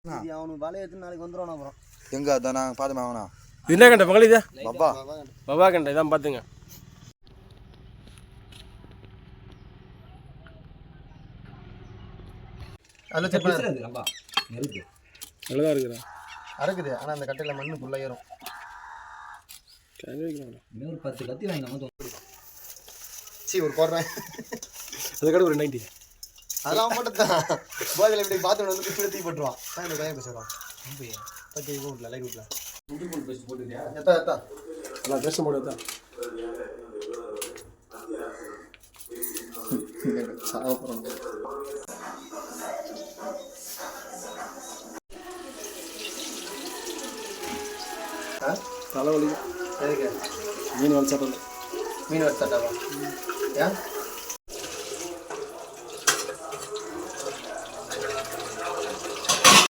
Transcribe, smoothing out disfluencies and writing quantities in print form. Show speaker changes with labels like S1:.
S1: அவனுக்கு வலையை எடுத்து நாளைக்கு வந்துடுவான். அப்புறம்
S2: எங்க அதான் நாங்கள் பார்த்து வாங்கண்ணா.
S3: இது என்ன கண்டை மகளி? இதா
S2: பாபா
S3: பாபா கண்டை இதான் பார்த்துங்க.
S1: அதில் செப்பா
S3: நல்லதாக இருக்குதா?
S1: அறுக்குது. ஆனால் அந்த கட்டையில் மண்ணு ஃபுல்லாக ஏறும்.
S4: இன்னொரு 10 கத்தி வாங்கி நம்ம
S1: ஒரு போடுறேன்.
S3: அது கடை ஒரு 90.
S1: அதெல்லாம் மட்டும் தான் போதில் இப்படி பார்த்து வந்து இப்படி தீ போட்டுருவான். தான் இந்த டைம் பேசுகிறான். ஓகே வீட்டில் லைட் வீட்டில்
S4: இஞ்சி பேஸ்ட் போட்டுக்கிறியா?
S1: எத்தா
S3: நல்லா பேச முடியாது.
S1: சாப்பிட்றோம்.
S3: தலைவலி
S1: எதுக்கு?
S3: மீன் வளர்ச்சாட்டம்.
S1: மீன் வளர்ச்சாட்டாவா? ஏன்